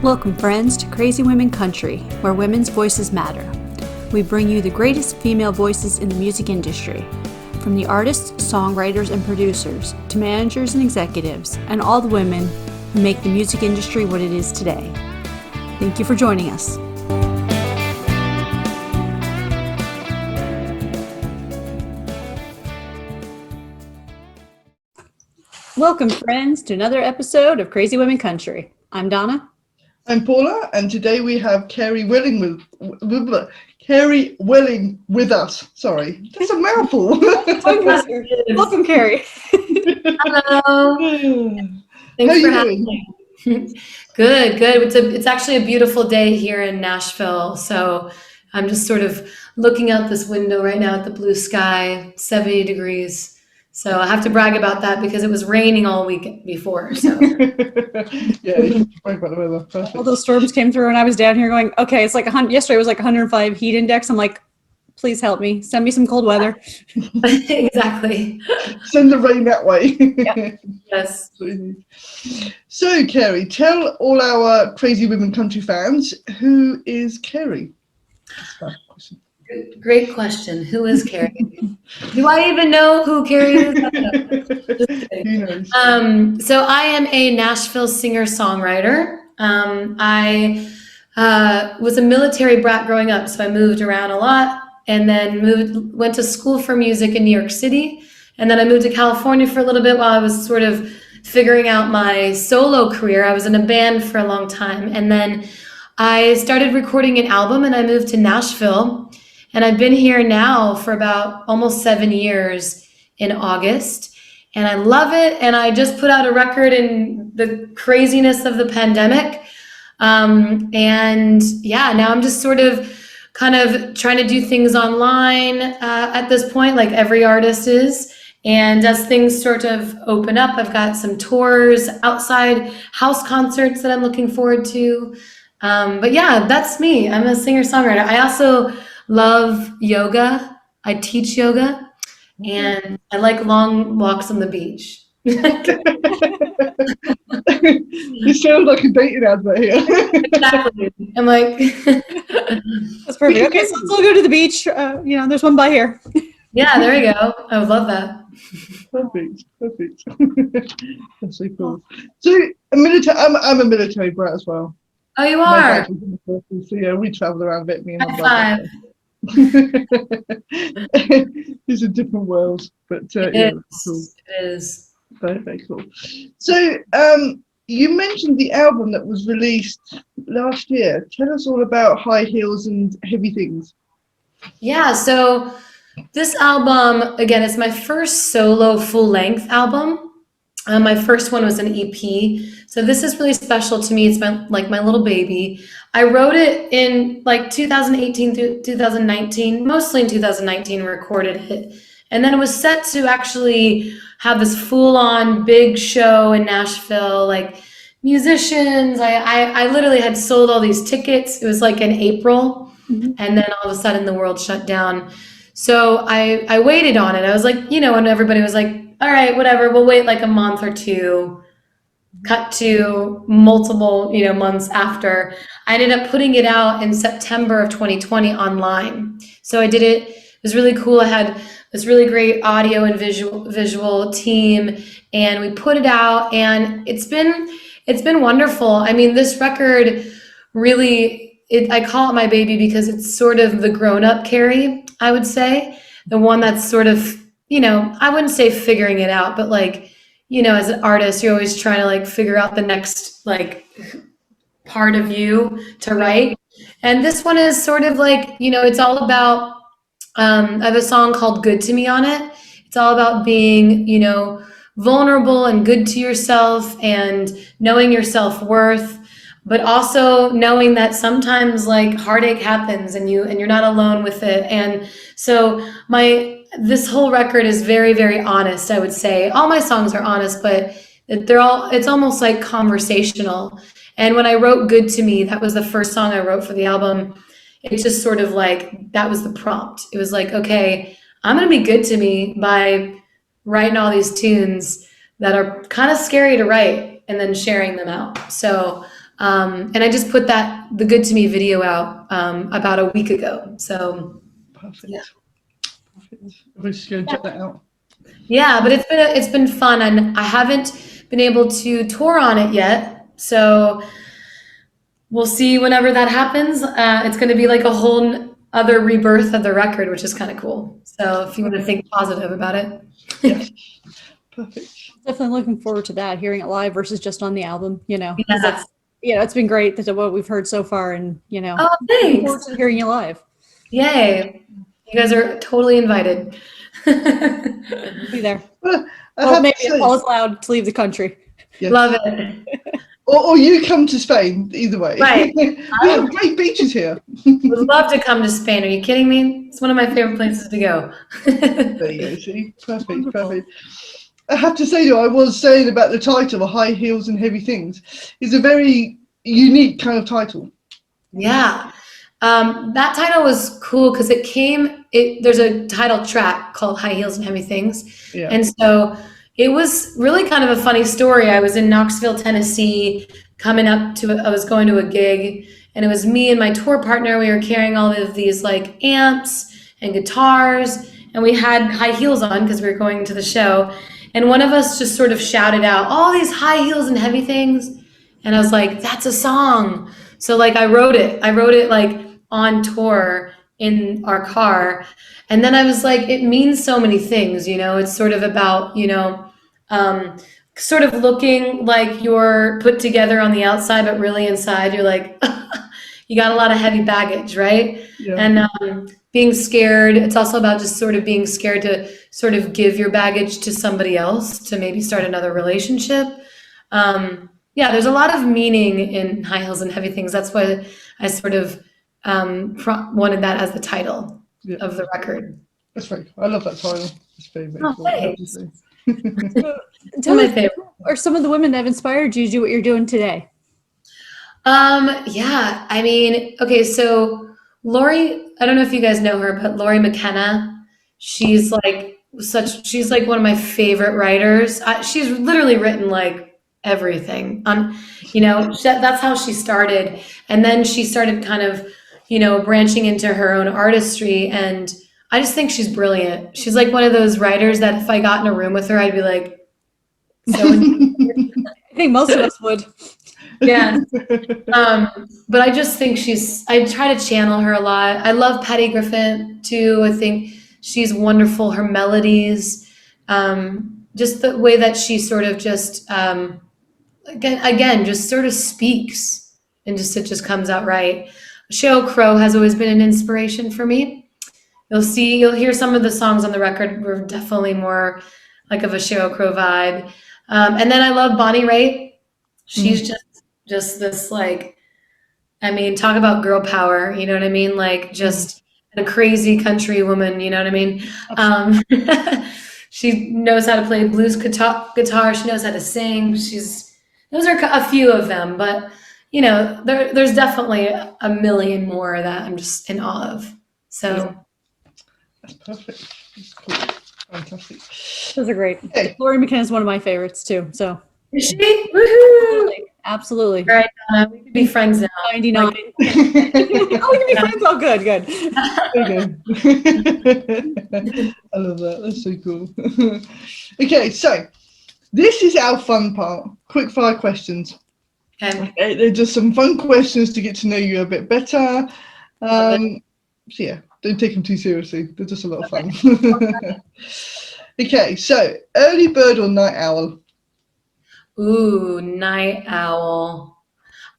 Welcome, friends, to Crazy Women Country, where women's voices matter. We bring you the greatest female voices in the music industry, from the artists, songwriters, and producers, to managers and executives, and all the women who make the music industry what it is today. Thank you for joining us. Welcome, friends, to another episode of Crazy Women Country. I'm Donna. I'm Paula, and today we have Carrie Welling with us. Sorry, that's a mouthful. Welcome, Carrie. Hello. Thanks for having me. Good. It's actually a beautiful day here in Nashville. So I'm just sort of looking out this window right now at the blue sky, 70 degrees. So I have to brag about that because it was raining all week before. So yeah, brag about the weather. Perfect. All those storms came through, and I was down here going, okay, it's like yesterday was like 105 heat index. I'm like, please help me. Send me some cold weather. Exactly. Send the rain that way. Yeah. Yes. So, Carrie, tell all our Crazy Women Country fans, who is Carrie? Great question. Who is Carrie? Do I even know who Carrie is? Who knows? So I am a Nashville singer-songwriter. I was a military brat growing up, so I moved around a lot, and then went to school for music in New York City, and then I moved to California for a little bit while I was sort of figuring out my solo career. I was in a band for a long time, and then I started recording an album, and I moved to Nashville. And I've been here now for about almost 7 years in August, and I love it. And I just put out a record in the craziness of the pandemic. And yeah, now I'm just sort of kind of trying to do things online at this point, like every artist is. And as things sort of open up, I've got some tours, outside house concerts that I'm looking forward to. But yeah, that's me. I'm a singer-songwriter. I also love yoga. I teach yoga, and I like long walks on the beach. You sound like a dating advert here. Exactly. I'm like, That's perfect. Okay, so let's all go to the beach. There's one by here. yeah, there we go. I would love that. Perfect. That's so cool. So, I'm a military brat as well. Oh, you are? So yeah, we travel around a bit. Me and my High five. It's a different world, but yeah, cool. It is. Very, very cool. So, you mentioned the album that was released last year. Tell us all about High Heels and Heavy Things. Yeah, so this album, again, it's my first solo full-length album. My first one was an EP. So this is really special to me. It's my little baby. I wrote it in like 2018 through 2019, mostly in 2019, recorded it. And then it was set to actually have this full-on big show in Nashville, like musicians. I literally had sold all these tickets. It was like in April. Mm-hmm. And then all of a sudden the world shut down. So I waited on it. I was like, when everybody was like, all right, whatever, we'll wait like a month or two. Cut to multiple, months after, I ended up putting it out in September of 2020 online. So I did it. It was really cool. I had this really great audio and visual team, and we put it out, and it's been wonderful. I mean, this record really, I call it my baby because it's sort of the grown-up Carrie, I would say. The one that's sort of, I wouldn't say figuring it out, but like, as an artist, you're always trying to like figure out the next like part of you to write. And this one is sort of like, it's all about, I have a song called Good to Me on it. It's all about being, vulnerable and good to yourself and knowing your self-worth, but also knowing that sometimes like heartache happens and you're not alone with it. And so this whole record is very, very honest, I would say. All my songs are honest, but it's almost like conversational. And when I wrote Good to Me, that was the first song I wrote for the album. It just sort of like, that was the prompt. It was like, okay, I'm going to be good to me by writing all these tunes that are kind of scary to write and then sharing them out. So And I just put the Good to Me video out about a week ago. So Perfect. yeah. Perfect. We're just going to check that out. Yeah, but it's been fun, and I haven't been able to tour on it yet. So we'll see whenever that happens. It's going to be like a whole other rebirth of the record, which is kind of cool. So if you want to think positive about it. Yes. Perfect. Definitely looking forward to that, hearing it live versus just on the album, you know, because Yeah. that's, you know, it's been great. That's what we've heard so far. And, you know, Oh, looking forward thanks. to hearing you live. Yay. You guys are totally invited. Be there. Well, I Well, have maybe to if say, Paul's allowed to leave the country. yes. Love it. Or you come to Spain, either way. Right. We have great beaches here. Would love to come to Spain. Are you kidding me? It's one of my favorite places to go. There you go, see? Perfect, Wonderful. perfect. I have to say, though, I was saying about the title, High Heels and Heavy Things, is a very unique kind of title. Yeah. That title was cool because there's a title track called High Heels and Heavy Things. Yeah. And so it was really kind of a funny story. I was in Knoxville, Tennessee, I was going to a gig, and it was me and my tour partner. We were carrying all of these like amps and guitars, and we had high heels on because we were going to the show. And one of us just sort of shouted out, all these high heels and heavy things. And I was like, that's a song. So like I wrote it like on tour in our car. And then I was like, it means so many things, you know, it's sort of about, you know, sort of looking like you're put together on the outside, but really inside you're like, you got a lot of heavy baggage, right? Yeah. And being scared, it's also about just sort of being scared to sort of give your baggage to somebody else to maybe start another relationship. Yeah, there's a lot of meaning in High Heels and Heavy Things. That's why I sort of wanted that as the title of the record. That's very cool. I love that title. It's very, very Oh, cool. I have to thanks. say. Tell my us, favorite. or some of the women that have inspired you to do what you're doing today. Yeah, I mean, okay, so Lori, I don't know if you guys know her, but Lori McKenna, she's like one of my favorite writers. She's literally written like everything. You know, that's how she started. And then she started kind of, you know, branching into her own artistry. And I just think she's brilliant. She's like one of those writers that if I got in a room with her, I'd be like, so I think most of us would. yeah. But I just think I try to channel her a lot. I love Patty Griffin too. I think she's wonderful. Her melodies, just the way that she sort of just, again, just sort of speaks and it just comes out right. Sheryl Crow has always been an inspiration for me. You'll hear some of the songs on the record were definitely more like of a Sheryl Crow vibe. And then I love Bonnie Raitt. She's just this like, I mean, talk about girl power, you know what I mean? Like just a crazy country woman, you know what I mean? She knows how to play blues guitar. She knows how to sing. Those are a few of them, but you know, there's definitely a million more that I'm just in awe of. So That's perfect. That's cool. Fantastic. Those are great. Hey. Lori McKenna is one of my favorites too. So is she? Woohoo! absolutely. All right, we could be friends now. 99. Like, Oh, we can be friends. Oh, good. I love that. That's so cool. Okay, so this is our fun part. Quick fire questions. okay. They're just some fun questions to get to know you a bit better. So yeah, don't take them too seriously. They're just a lot of fun. Okay, so early bird or night owl? Ooh, night owl.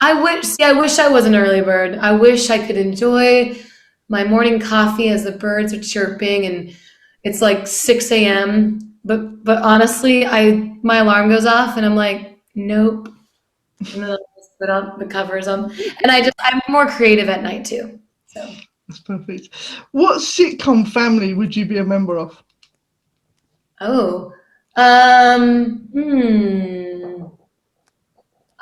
I wish I was an early bird. I wish I could enjoy my morning coffee as the birds are chirping and it's like 6 a.m. But honestly, my alarm goes off and I'm like, nope. And then I just put on the covers on. And I'm more creative at night too. So That's perfect. What sitcom family would you be a member of? oh.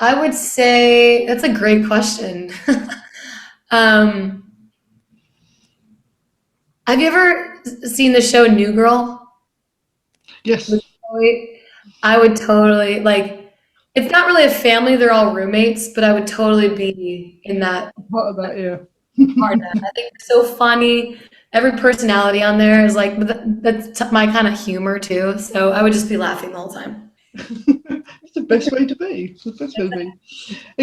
I would say that's a great question. Have you ever seen the show New Girl? Yes. I would totally like It's not really a family, they're all roommates, but I would totally be in that Part of that, yeah. part of that. I think it's so funny. Every personality on there is like, that's my kind of humor too. So I would just be laughing the whole time. It's the best way to be. It's the best way to be.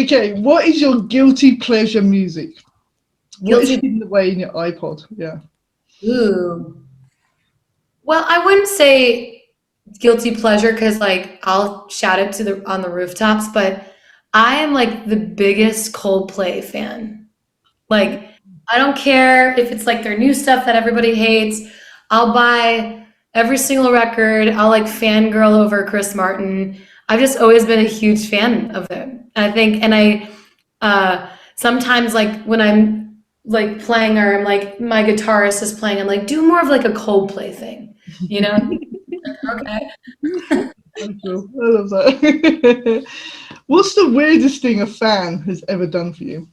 Okay, what is your guilty pleasure music? What is hidden away in your iPod? Yeah. Ooh. Well, I wouldn't say guilty pleasure because like I'll shout it on the rooftops, but I am like the biggest Coldplay fan. Like I don't care if it's like their new stuff that everybody hates. I'll buy every single record. I'll like fangirl over Chris Martin. I've just always been a huge fan of them. I think, and sometimes like when I'm like playing or I'm like my guitarist is playing, I'm like, do more of like a Coldplay thing, you know? Okay. Thank you. I love that. What's the weirdest thing a fan has ever done for you?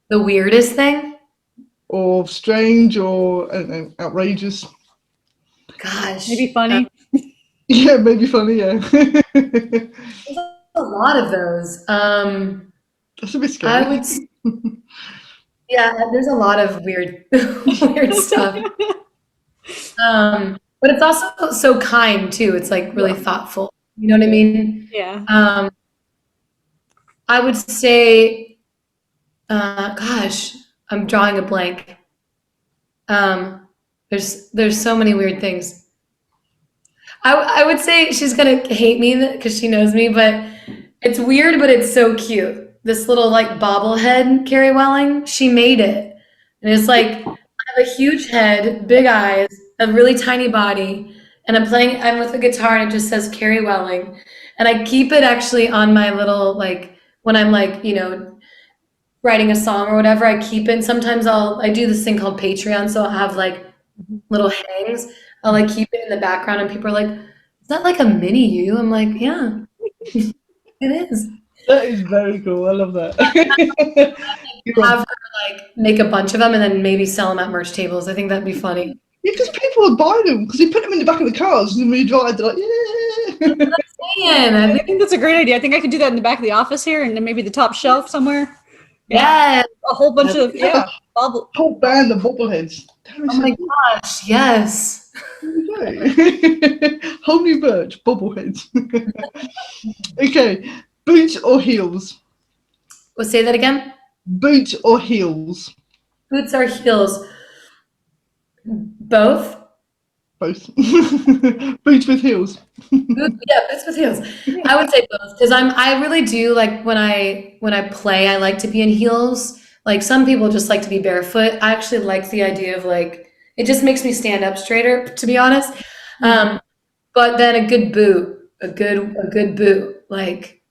The weirdest thing? Or strange, or I don't know, outrageous? Gosh. Maybe funny. Yeah, maybe funny, yeah. There's a lot of those. That's a bit scary. I would, yeah, there's a lot of weird, weird stuff. But it's also so kind too. It's like really thoughtful. You know what I mean? Yeah. I would say, gosh, I'm drawing a blank. There's so many weird things. I would say she's gonna hate me because she knows me, but it's weird, but it's so cute. This little like bobblehead, Carrie Welling, she made it, and it's like I have a huge head, big eyes, a really tiny body, and I'm with a guitar, and it just says Carrie Welling, and I keep it actually on my little like when I'm like writing a song or whatever, I keep it. And sometimes I do this thing called Patreon, so I'll have like little hangs. I'll like keep it in the background, and people are like, "Is that like a mini you?" I'm like, "Yeah, it is." That is very cool. I love that. Have her like make a bunch of them and then maybe sell them at merch tables. I think that'd be funny. Yeah, because people would buy them because they put them in the back of the cars and when you drive, they're like, yeah. Man, I think that's a great idea. I think I could do that in the back of the office here and then maybe the top shelf somewhere. yes. A whole bunch of, bubble. Whole band of bobbleheads. Oh my gosh, yes. Whole new birch, bobbleheads. Okay, boots or heels? Well, say that again. Boots or heels? Boots or heels? Both. Both. Boots with heels. Yeah, boots with heels. I would say both because I really do like when I play, I like to be in heels. Like some people just like to be barefoot. I actually like the idea of like it just makes me stand up straighter, to be honest. But then a good boot, a good boot, like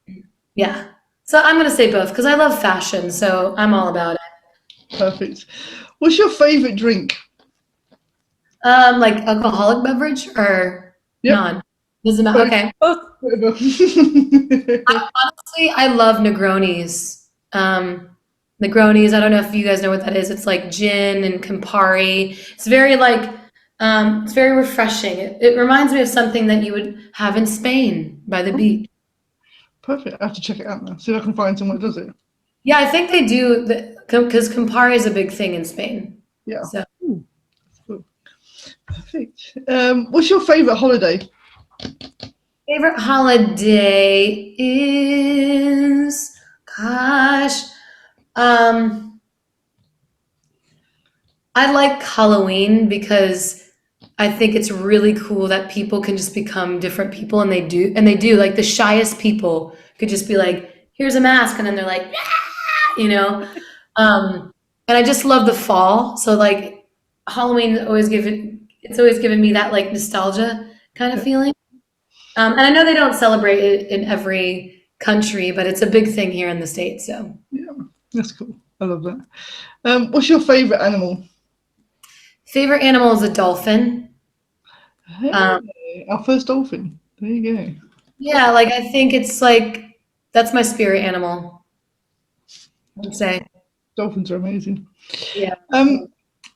yeah. So I'm gonna say both because I love fashion, so I'm all about it. Perfect. What's your favorite drink? Like alcoholic beverage or non? Doesn't matter. Okay. Honestly, I love Negronis. Negronis. I don't know if you guys know what that is. It's like gin and Campari. It's very like it's very refreshing. It reminds me of something that you would have in Spain by the beach. Perfect. I have to check it out now. See if I can find someone that does it. Yeah, I think they do because Campari is a big thing in Spain. Yeah. So. Perfect. What's your favorite holiday? Favorite holiday is, gosh, I like Halloween because I think it's really cool that people can just become different people, and they do. Like the shyest people could just be like, "Here's a mask," and then they're like, "Yeah," And I just love the fall. So like Halloween it's always given me that like nostalgia kind of feeling. And I know they don't celebrate it in every country, but it's a big thing here in the States. So yeah, that's cool. I love that. What's your favorite animal? Favorite animal is a dolphin. Hey, our first dolphin. There you go. Yeah, like I think it's like that's my spirit animal, I'd say. Dolphins are amazing. Yeah.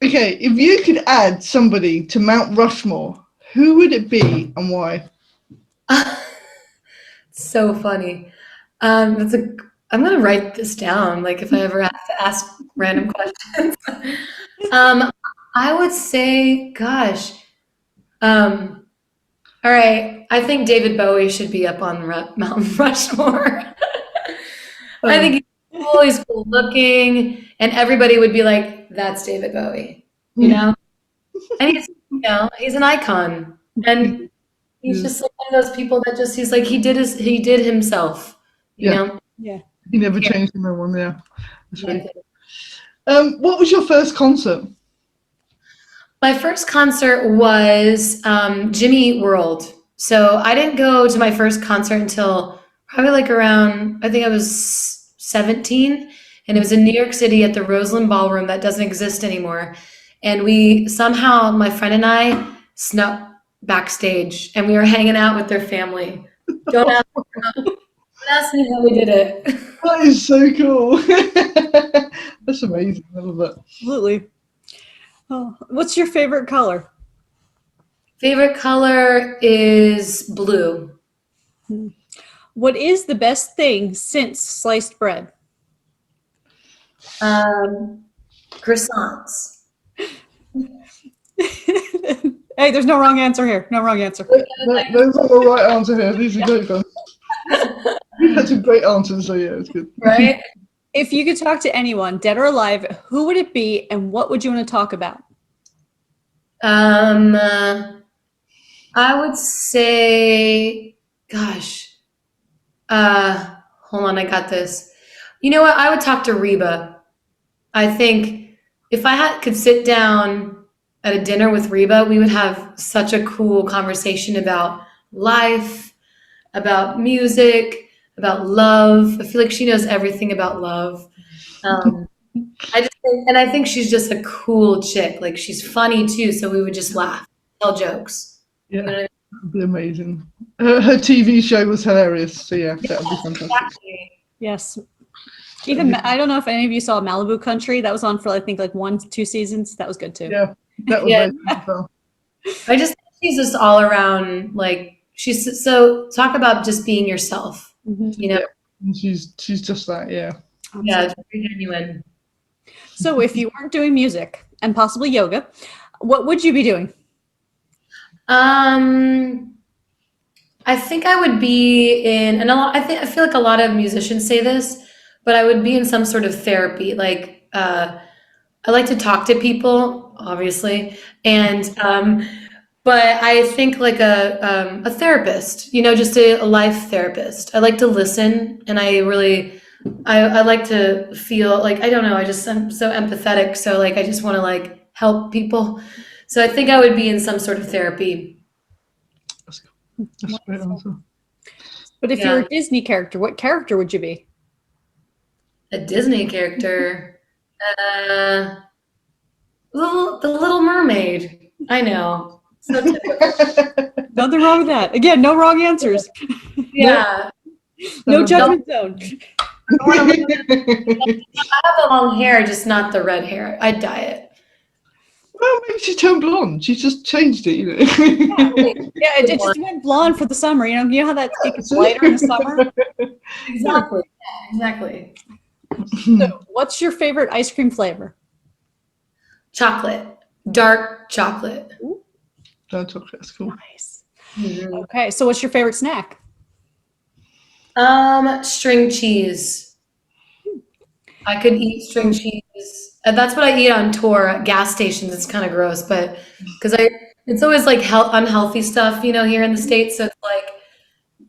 Okay, if you could add somebody to Mount Rushmore, who would it be and why? So funny. That's a. I'm gonna write this down. Like if I ever have to ask random questions. I would say, gosh. All right. I think David Bowie should be up on Mount Rushmore. I think he's cool looking, and everybody would be like, "That's David Bowie," you know. And he's an icon, and he's just like one of those people that just he did himself, you know. Yeah. He never changed in no one. Yeah. That's right. What was your first concert? My first concert was Jimmy Eat World. So I didn't go to my first concert until probably like around, I think I was 17, and it was in New York City at the Roseland Ballroom that doesn't exist anymore. And we somehow, my friend and I, snuck backstage, and we were hanging out with their family. Don't ask me how we did it. That is so cool. That's amazing. I love that. Absolutely. Oh, what's your favorite color? Favorite color is blue. What is the best thing since sliced bread? Croissants. Hey, there's no wrong answer here. No wrong answer. There's not the right answer here. These are great ones. You've had some great answers, so yeah, it's good. Right? If you could talk to anyone, dead or alive, who would it be, and what would you want to talk about? I would say, gosh, hold on, I got this. You know what? I would talk to Reba. I think if I could sit down at a dinner with Reba, we would have such a cool conversation about life, about music, about love. I feel like she knows everything about love. I think she's just a cool chick. Like she's funny too, so we would just laugh, tell jokes. Yeah, You know what I mean? that'd be amazing. Her TV show was hilarious, so yeah, that would be fantastic. Exactly. Yes. Even I don't know if any of you saw Malibu Country. That was on for I think like 1-2 seasons. That was good too. Yeah, that was amazing as well. I just think she's just all around. Like she's so talk about just being yourself. You know. And she's just that. Yeah. Yeah, it's very genuine. So if you weren't doing music and possibly yoga, what would you be doing? I think I would be in, and I feel like a lot of musicians say this, but I would be in some sort of therapy. Like I like to talk to people, obviously, and but I think like a therapist, just a life therapist. I like to listen, and I like to feel like I'm so empathetic, so like I just want to like help people. So I think I would be in some sort of therapy. That's a great answer. But if you were a Disney character, what character would you be? A Disney character, the Little Mermaid. I know. So typical. Nothing wrong with that. Again, no wrong answers. Yeah. No judgment zone. I have the long hair, just not the red hair. I'd dye it. Well, maybe she turned blonde. She just changed it, Yeah, it just went blonde for the summer. You know how that gets lighter in the summer? Exactly. Yeah, exactly. So, what's your favorite ice cream flavor? Chocolate. Dark chocolate. Dark chocolate, that's cool. Nice. Mm-hmm. Okay, so what's your favorite snack? String cheese. I could eat string cheese. That's what I eat on tour at gas stations. It's kind of gross, but because it's always like unhealthy stuff, here in the States. So it's like,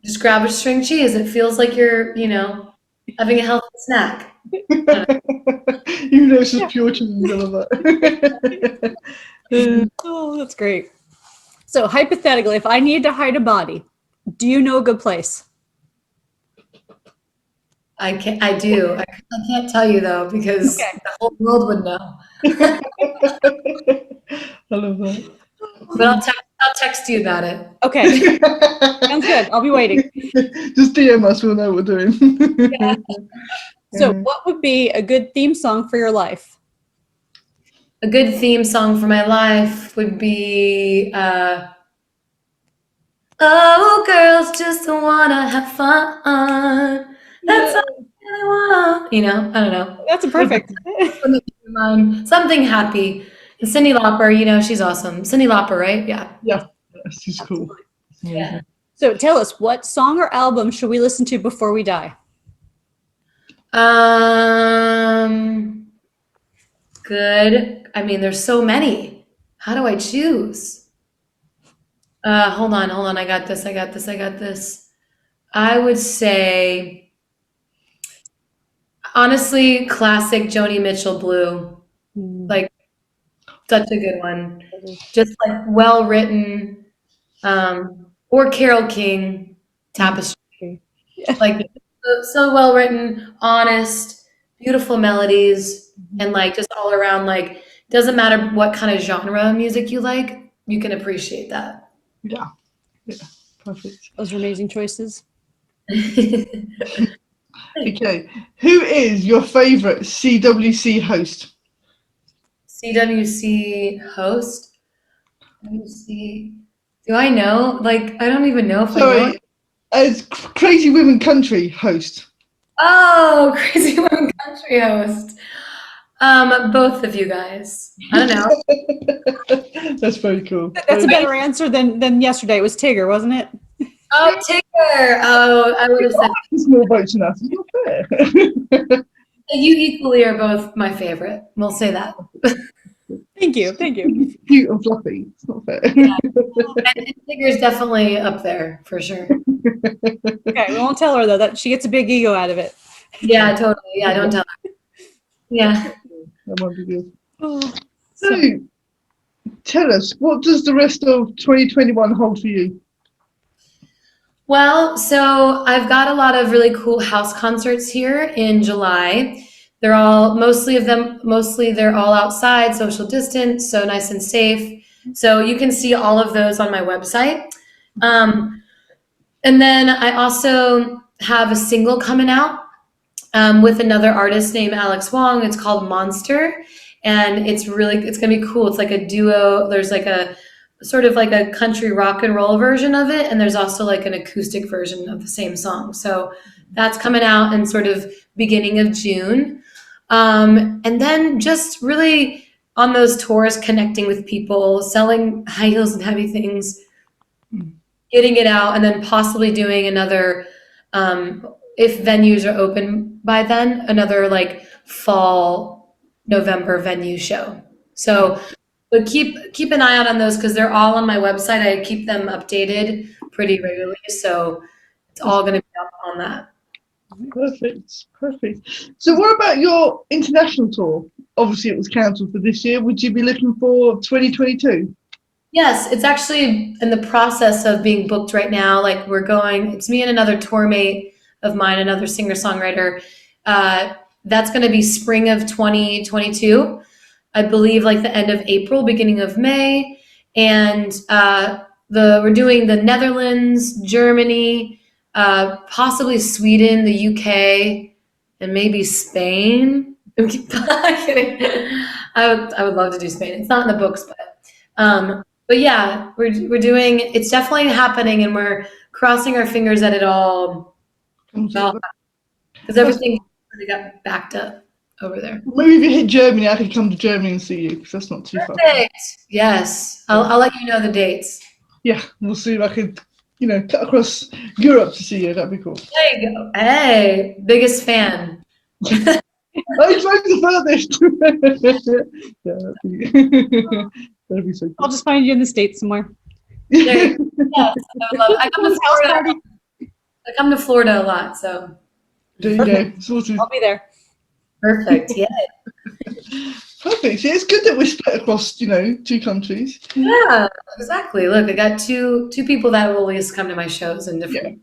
just grab a string cheese. It feels like you're, having a healthy snack. It's just pure cheese and all of that. Oh, that's great. So hypothetically, if I needed to hide a body, do you know a good place? I do. I can't tell you though, because the whole world would know. I love that. But I'll text you about it. Okay. Sounds good. I'll be waiting. Just DM us, we'll know what we're doing. Yeah. So what would be a good theme song for your life? A good theme song for my life would be oh, girls just wanna have fun. That's all I really wanna, I don't know. That's a perfect. Something happy. And Cyndi Lauper, she's awesome. Cyndi Lauper, right? Yeah. Yeah, she's cool. Yeah. So tell us, what song or album should we listen to before we die? Good. I mean, there's so many. How do I choose? Hold on. I got this. I would say, honestly, classic Joni Mitchell Blue. Like, such a good one. Just like well written. Or Carole King, Tapestry. Like, so well written, honest, beautiful melodies, and like just all around, like, doesn't matter what kind of genre of music you like, you can appreciate that. Yeah, perfect. Those are amazing choices. Okay, who is your favorite CWC host? CWC host? Let me see. Do I know? Like, I don't even know if I know. Sorry, as Crazy Women Country host. Oh, Crazy Women Country host. Both of you guys. I don't know. That's very cool. That's a better answer than yesterday. It was Tigger, wasn't it? Oh, Tigger. Oh, I would have said It's more votes than us. It's not fair. you equally are both my favorite. We'll say that. Thank you. Cute and fluffy. It's not fair. Yeah. And Tigger's definitely up there for sure. Okay, we won't tell her though that she gets a big ego out of it. Yeah, totally. Yeah, don't tell her. Yeah. That might be good. Oh, So, tell us, what does the rest of 2021 hold for you? Well, so I've got a lot of really cool house concerts here in July. They're all, mostly they're all outside, social distance, so nice and safe. So you can see all of those on my website. And then I also have a single coming out with another artist named Alex Wong. It's called Monster, and it's gonna be cool. It's like a duo. There's like a sort of like a country rock and roll version of it, and there's also like an acoustic version of the same song. So that's coming out in sort of beginning of June. And then just really on those tours, connecting with people, selling high heels and heavy things, getting it out, and then possibly doing another, if venues are open by then, another like fall November venue show. So, but keep an eye out on those because they're all on my website. I keep them updated pretty regularly, so it's all going to be up on that. Perfect. So what about your international tour? Obviously it was cancelled for this year. Would you be looking for 2022? Yes, it's actually in the process of being booked right now. Like it's me and another tour mate of mine, another singer-songwriter. That's going to be spring of 2022. I believe like the end of April, beginning of May. And we're doing the Netherlands, Germany, possibly Sweden, the UK, and maybe Spain. I'm kidding. I would love to do Spain. It's not in the books, but yeah, we're doing. It's definitely happening, and we're crossing our fingers that it all, because everything really got backed up over there. Maybe if you hit Germany, I could come to Germany and see you because that's not too far. Yes, I'll let you know the dates. Yeah, we'll see if I could, cut across Europe to see you. That'd be cool. There you go. Hey, biggest fan. I tried the furthest. Yeah, that'd be so cool. I'll just find you in the States somewhere. Yes, I come to Florida a lot, so. There you go. Sorted. I'll be there. Perfect. Yeah. Perfect. Yeah, it's good that we're split across, two countries. Yeah, exactly. Look, I got two people that will always come to my shows in different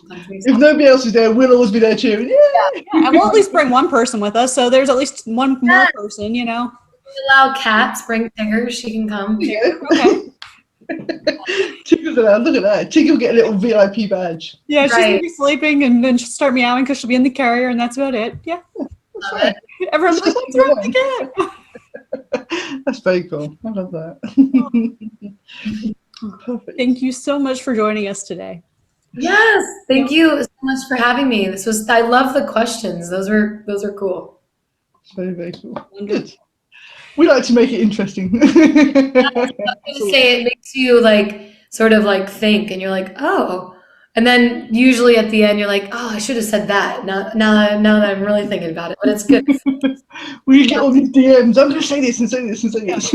countries. If nobody else is there, we'll always be there cheering. Yeah. And we'll at least bring one person with us, so there's at least one more person, We allow cats, bring Tigger, she can come. Yeah. Okay. Tigger's allowed. Look at that. Tigger will get a little VIP badge. Yeah, she's gonna be sleeping and then she'll start meowing because she'll be in the carrier, and that's about it. Yeah. Everyone's like, what's wrong with the cat? That's very cool. I love that. Perfect. Thank you so much for joining us today. Yes, thank you so much for having me. I love the questions. Those are cool. Very, very cool. Good. We like to make it interesting. I was gonna say it makes you like sort of like think, and you're like, oh, and then usually at the end you're like, oh, I should have said that. Now that I'm really thinking about it, but it's good. We get all these DMs. I'm going to say this and say this and say this.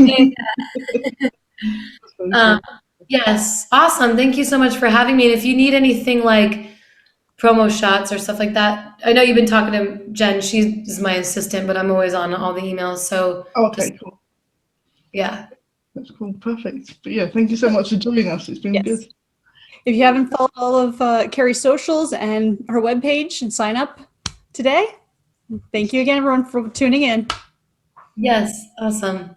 Yes, awesome. Thank you so much for having me. And if you need anything like promo shots or stuff like that, I know you've been talking to Jen. She is my assistant, but I'm always on all the emails. So okay, cool. Yeah. That's cool. Perfect. But yeah, thank you so much for joining us. It's been good. If you haven't followed all of Carrie's socials and her webpage and sign up today, thank you again, everyone, for tuning in. Yes, awesome.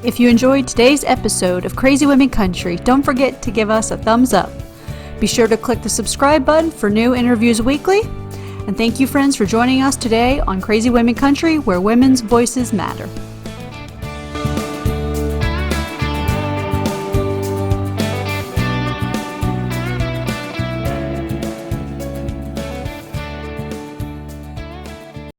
If you enjoyed today's episode of Crazy Women Country, don't forget to give us a thumbs up. Be sure to click the subscribe button for new interviews weekly. And thank you, friends, for joining us today on Crazy Women Country, where women's voices matter.